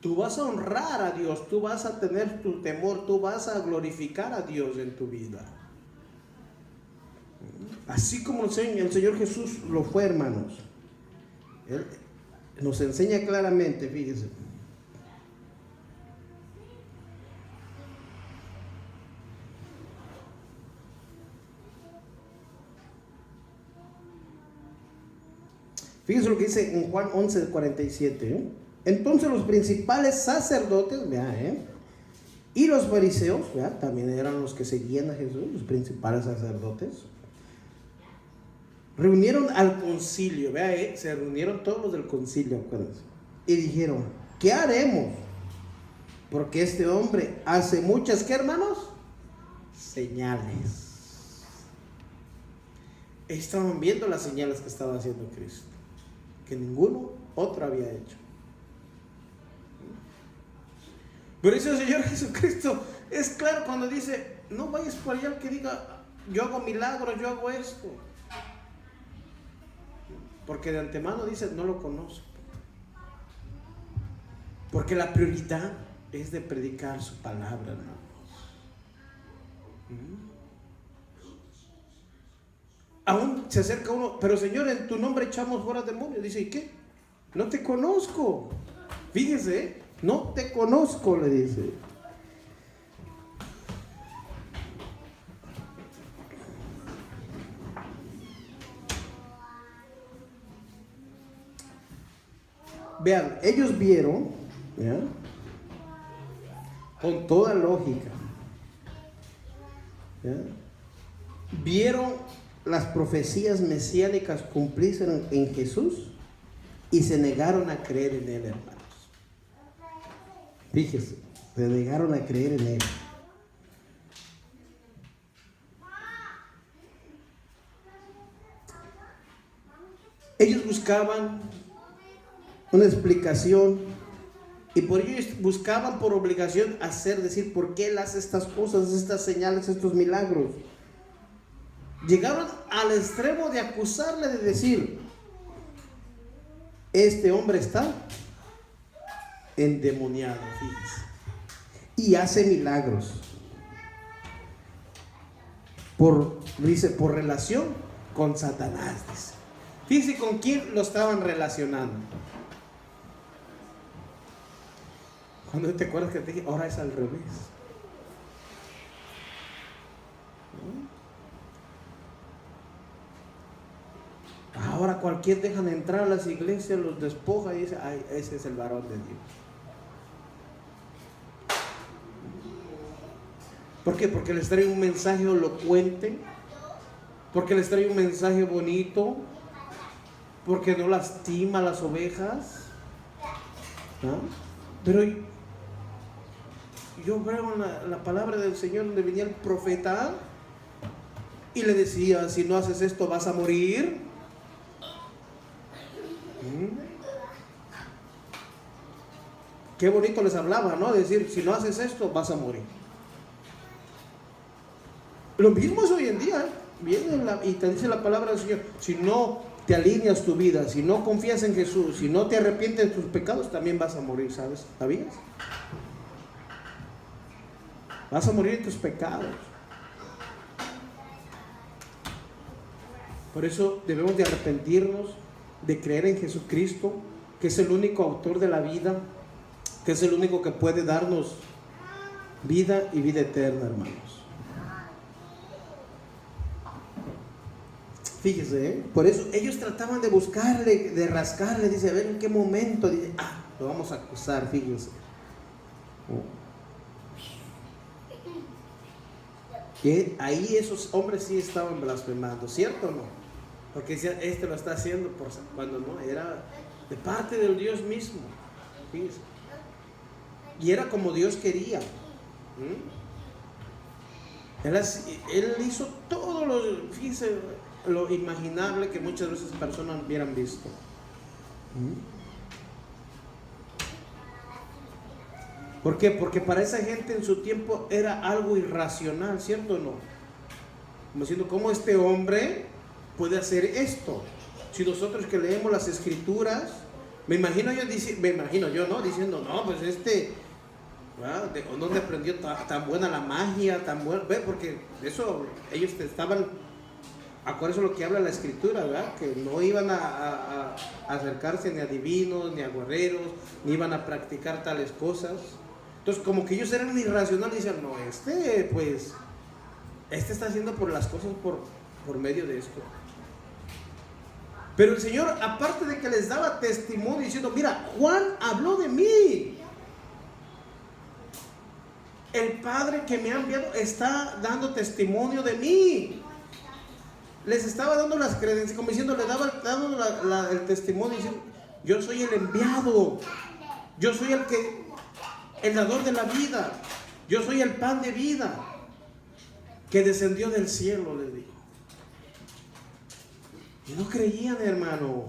Tú vas a honrar a Dios, tú vas a tener tu temor, tú vas a glorificar a Dios en tu vida. Así como el Señor Jesús lo fue, hermanos. Él nos enseña claramente, fíjense. Fíjense lo que dice en Juan 11:47. Entonces los principales sacerdotes, y los fariseos, también eran los que seguían a Jesús, los principales sacerdotes, reunieron al concilio, se reunieron todos los del concilio, acuérdense, y dijeron, ¿qué haremos? Porque este hombre hace muchas, ¿qué, hermanos? Señales. Estaban viendo las señales que estaba haciendo Cristo, que ninguno otro había hecho. Por eso el Señor Jesucristo es claro cuando dice, no vayas por allá al que diga, yo hago milagros, yo hago esto. Porque de antemano dice, no lo conozco. Porque la prioridad es de predicar su palabra, hermanos. Aún se acerca uno, pero Señor, en tu nombre echamos fuera demonios. Dice, ¿y qué? No te conozco. Fíjese, no te conozco, le dice. Vean, ellos vieron, con toda lógica, ¿Ya? Vieron las profecías mesiánicas cumplirse en Jesús y se negaron a creer en Él, hermanos. Fíjese, se negaron a creer en Él. Ellos buscaban una explicación y por ello buscaban por obligación decir por qué Él hace estas cosas, estas señales, estos milagros. Llegaron al extremo de acusarle, de decir: este hombre está endemoniado, fíjense, y hace milagros por relación con Satanás, dice. Fíjense con quién lo estaban relacionando. Cuando te acuerdas que te dije, ahora es al revés. Ahora cualquier dejan entrar a las iglesias, los despoja y dice: ay, ese es el varón de Dios. ¿Por qué? Porque les trae un mensaje elocuente, porque les trae un mensaje bonito, porque no lastima a las ovejas, ¿no? Pero yo veo la palabra del Señor donde venía el profeta y le decía: si no haces esto vas a morir. Qué bonito les hablaba, ¿no? Decir: si no haces esto vas a morir. Lo mismo es hoy en día, ¿eh? Viene y te dice la palabra del Señor: si no te alineas tu vida, si no confías en Jesús, si no te arrepientes de tus pecados, también vas a morir, ¿sabes? ¿Sabías? Vas a morir en tus pecados. Por eso debemos de arrepentirnos, de creer en Jesucristo, que es el único autor de la vida, que es el único que puede darnos vida y vida eterna, hermanos. Fíjese, por eso ellos trataban de buscarle, de rascarle, dice: a ver en qué momento, dice: lo vamos a acusar, fíjense. Que ahí esos hombres sí estaban blasfemando, ¿cierto o no? Porque decían: este lo está haciendo cuando no, era de parte del Dios mismo, fíjense. Y era como Dios quería. Él hizo todo lo imaginable que muchas veces personas hubieran visto. ¿Por qué? Porque para esa gente en su tiempo era algo irracional, ¿cierto o no? Como diciendo: ¿cómo este hombre puede hacer esto? Si nosotros que leemos las escrituras, me imagino yo, ¿no? Diciendo: no, pues ¿dónde aprendió tan buena la magia, tan buena? ¿Ve? Porque eso, ellos estaban, acuérdense lo que habla la escritura, ¿verdad? Que no iban a acercarse ni a divinos, ni a guerreros, ni iban a practicar tales cosas. Entonces, como que ellos eran irracionales, y decían: no, este está haciendo por las cosas por medio de esto. Pero el Señor, aparte de que les daba testimonio diciendo: mira, Juan habló de mí, el Padre que me ha enviado está dando testimonio de mí. Les estaba dando las credenciales, como diciendo, le daba el testimonio, diciendo: yo soy el enviado, yo soy el dador de la vida, yo soy el pan de vida que descendió del cielo, les dijo. Y no creían, hermanos.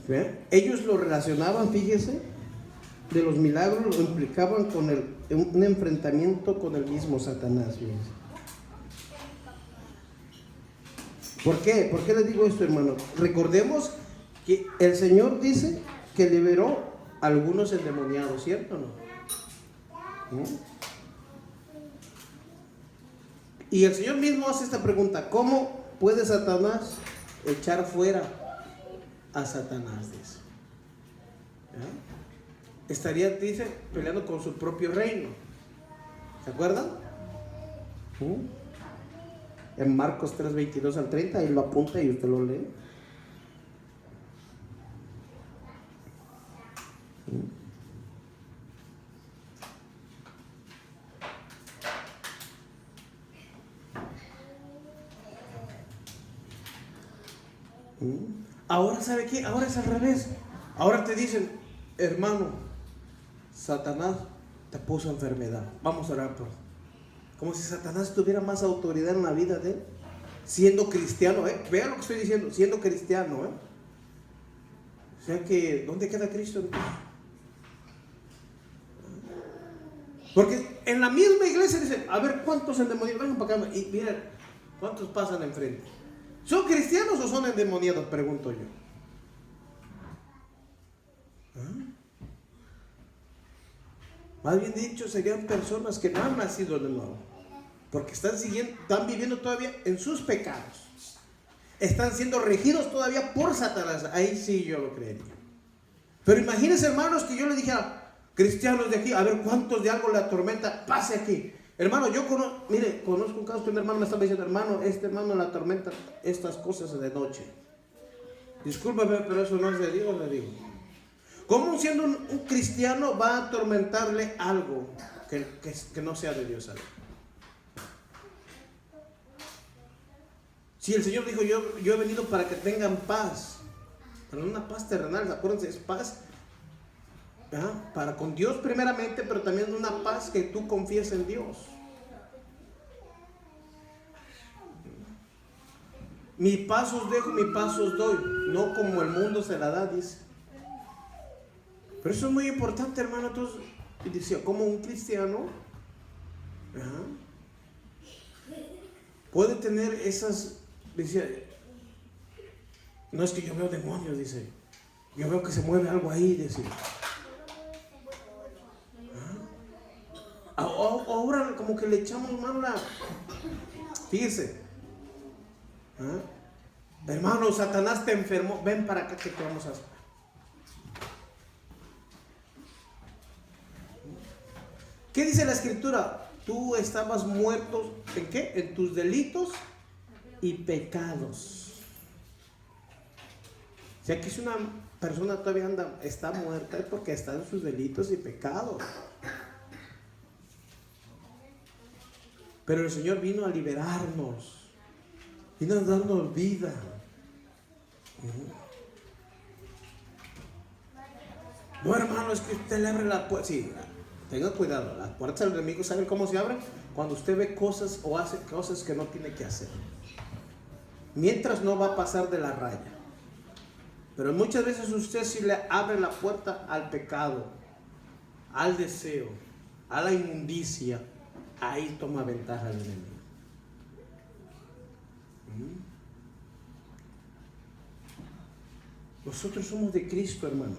¿Ven? Ellos lo relacionaban, fíjese, de los milagros, lo implicaban con un enfrentamiento con el mismo Satanás, fíjese. ¿Por qué? ¿Por qué les digo esto, hermano? Recordemos que el Señor dice que liberó a algunos endemoniados, ¿cierto o no? Y el Señor mismo hace esta pregunta: ¿cómo puede Satanás echar fuera a Satanás? Dice. Estaría, dice, peleando con su propio reino. ¿Se acuerdan? en Marcos 3, 22 al 30, ahí lo apunta y usted lo lee. Ahora, ¿sabe qué? Ahora es al revés. Ahora te dicen, hermano, Satanás te puso enfermedad. Vamos a orar por. Como si Satanás tuviera más autoridad en la vida de él. Siendo cristiano, vea lo que estoy diciendo, siendo cristiano, O sea que, ¿dónde queda Cristo entonces? Porque en la misma iglesia dicen, a ver, ¿cuántos endemoniados? Vengan para acá y miren, ¿cuántos pasan enfrente? ¿Son cristianos o son endemoniados? Pregunto yo. Más bien dicho, serían personas que no han nacido de nuevo, porque están viviendo todavía en sus pecados, están siendo regidos todavía por Satanás. Ahí sí yo lo creería. Pero imagínense, hermanos, que yo le dijera, cristianos de aquí, a ver cuántos de algo le atormenta, pase aquí. Hermano, yo conozco un caso que un hermano me estaba diciendo, hermano, este hermano le atormenta estas cosas de noche. Discúlpeme, pero eso no es de Dios, le digo. ¿Cómo siendo un cristiano va a atormentarle algo que no sea de Dios? ¿Sabe? Si el Señor dijo, yo he venido para que tengan paz, pero no una paz terrenal, acuérdense, es paz para con Dios primeramente, pero también una paz que tú confíes en Dios. Mi paz os dejo, mi paz os doy, no como el mundo se la da, dice. Pero eso es muy importante, hermano. Entonces, decía, como un cristiano puede tener esas, decía, no es que yo veo demonios, dice, yo veo que se mueve algo ahí, dice. Ahora como que le echamos mano fíjese, hermano, Satanás te enfermó, ven para acá que te vamos a hacer. ¿Qué dice la escritura? Tú estabas muerto, ¿en qué? En tus delitos y pecados. O sea que si una persona todavía está muerta es porque está en sus delitos y pecados. Pero el Señor vino a liberarnos, vino a darnos vida. No, hermano, es que usted le abre la puerta. Sí, tenga cuidado, las puertas del enemigo, ¿saben cómo se abren? Cuando usted ve cosas o hace cosas que no tiene que hacer. Mientras no va a pasar de la raya. Pero muchas veces usted sí le abre la puerta al pecado, al deseo, a la inmundicia. Ahí toma ventaja el enemigo. Nosotros somos de Cristo, hermanos.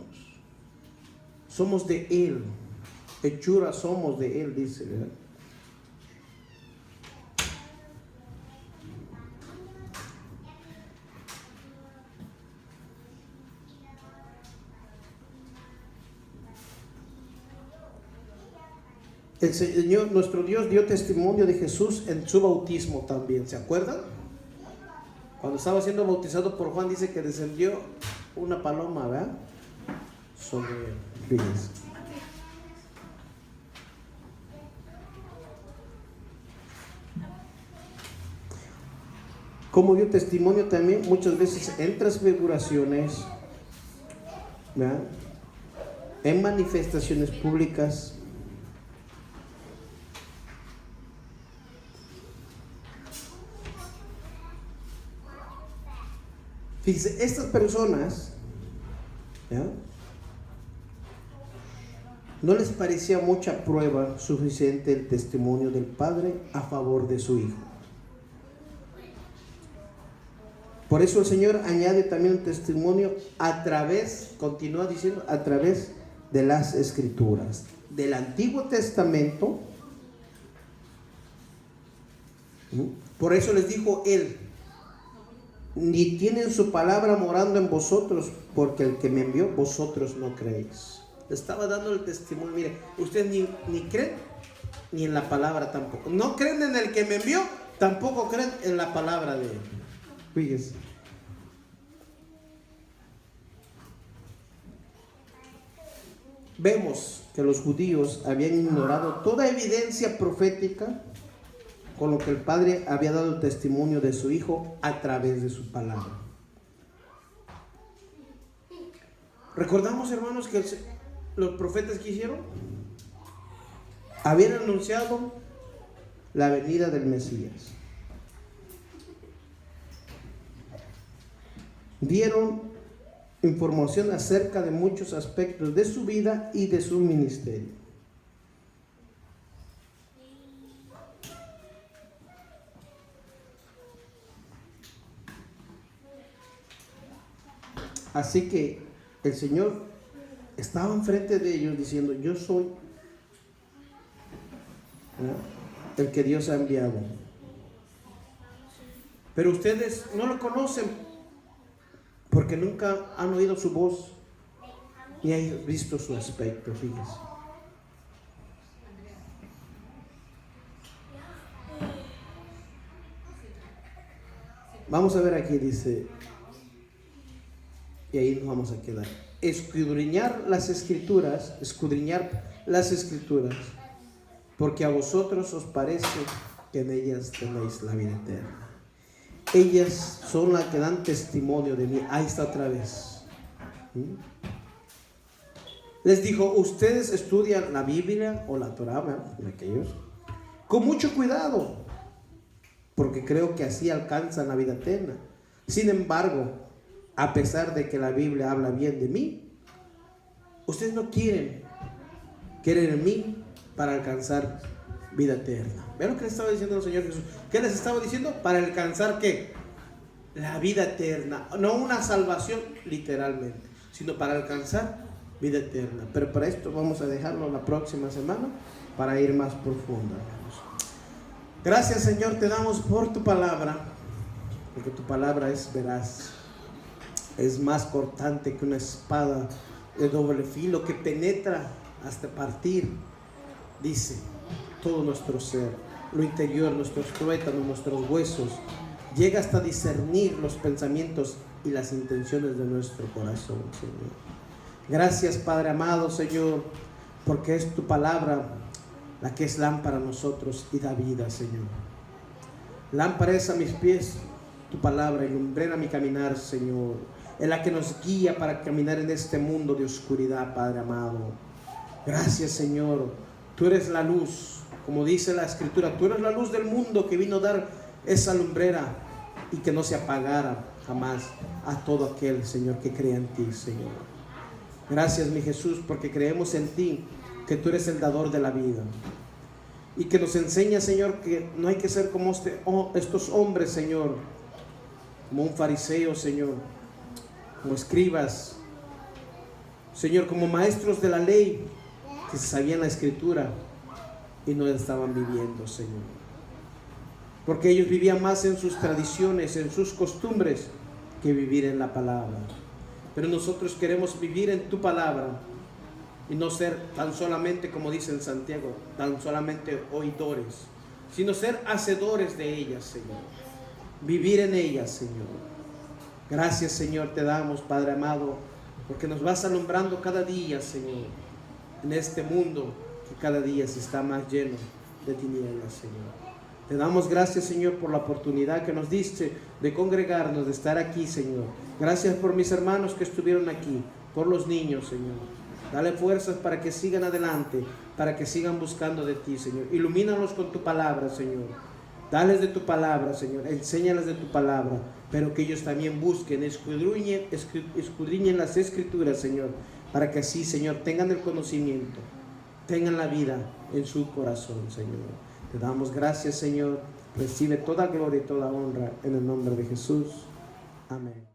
Somos de Él. Hechura somos de Él, dice, ¿verdad? El Señor, nuestro Dios, dio testimonio de Jesús en su bautismo también. ¿Se acuerdan? Cuando estaba siendo bautizado por Juan, dice que descendió una paloma, ¿verdad? Sobre él. Fíjense. Como dio testimonio también muchas veces en transfiguraciones, ¿verdad? En manifestaciones públicas. Fíjense, estas personas, ¿ya?, no les parecía mucha prueba suficiente el testimonio del Padre a favor de su Hijo. Por eso el Señor añade también un testimonio a través, continúa diciendo, a través de las Escrituras, del Antiguo Testamento. Por eso les dijo Él, ni tienen su palabra morando en vosotros, porque el que me envió vosotros no creéis. Estaba dando el testimonio. Mire, ustedes ni creen ni en la palabra tampoco. No creen en el que me envió tampoco creen en la palabra de Él. Fíjese. Vemos que los judíos habían ignorado toda evidencia profética con lo que el Padre había dado testimonio de su Hijo a través de su palabra. Recordamos, hermanos, que los profetas que hicieron habían anunciado la venida del Mesías. Dieron información acerca de muchos aspectos de su vida y de su ministerio. Así que el Señor estaba enfrente de ellos diciendo: yo soy el que Dios ha enviado. Pero ustedes no lo conocen porque nunca han oído su voz ni han visto su aspecto. Fíjense. Vamos a ver aquí, dice, y ahí nos vamos a quedar. Escudriñar las escrituras, porque a vosotros os parece que en ellas tenéis la vida eterna. Ellas son las que dan testimonio de mí. Ahí está otra vez. Les dijo: ustedes estudian la Biblia o la Torá, aquellos, con mucho cuidado, porque creo que así alcanzan la vida eterna. Sin embargo, a pesar de que la Biblia habla bien de mí, ustedes no quieren en mí para alcanzar vida eterna. ¿Ven lo que les estaba diciendo el Señor Jesús? ¿Qué les estaba diciendo? Para alcanzar ¿qué? La vida eterna. No una salvación literalmente, sino para alcanzar vida eterna. Pero para esto vamos a dejarlo la próxima semana para ir más profundo. Gracias, Señor, te damos por tu palabra, porque tu palabra es veraz, es más cortante que una espada de doble filo que penetra hasta partir, dice, todo nuestro ser, lo interior, nuestros tuétanos, nuestros huesos, llega hasta discernir los pensamientos y las intenciones de nuestro corazón, Señor. Gracias, Padre amado, Señor, porque es tu palabra la que es lámpara a nosotros y da vida, Señor. Lámpara es a mis pies tu palabra y lumbrera mi caminar, Señor. Es la que nos guía para caminar en este mundo de oscuridad, Padre amado. Gracias, Señor. Tú eres la luz, como dice la Escritura. Tú eres la luz del mundo que vino a dar esa lumbrera y que no se apagara jamás a todo aquel, Señor, que crea en ti, Señor. Gracias, mi Jesús, porque creemos en ti, que tú eres el dador de la vida. Y que nos enseña, Señor, que no hay que ser como estos hombres, Señor, como un fariseo, Señor, como escribas, Señor, como maestros de la ley, que sabían la Escritura y no estaban viviendo, Señor. Porque ellos vivían más en sus tradiciones, en sus costumbres, que vivir en la palabra. Pero nosotros queremos vivir en tu palabra y no ser tan solamente, como dice en Santiago, tan solamente oidores, sino ser hacedores de ellas, Señor. Vivir en ellas, Señor. Gracias, Señor, te damos, Padre amado, porque nos vas alumbrando cada día, Señor, en este mundo que cada día se está más lleno de tinieblas, Señor. Te damos gracias, Señor, por la oportunidad que nos diste de congregarnos, de estar aquí, Señor. Gracias por mis hermanos que estuvieron aquí, por los niños, Señor. Dale fuerzas para que sigan adelante, para que sigan buscando de ti, Señor. Ilumínalos con tu palabra, Señor. Dales de tu palabra, Señor. Enséñales de tu palabra, pero que ellos también busquen, escudriñen las Escrituras, Señor, para que así, Señor, tengan el conocimiento, tengan la vida en su corazón, Señor. Te damos gracias, Señor. Recibe toda gloria y toda honra en el nombre de Jesús. Amén.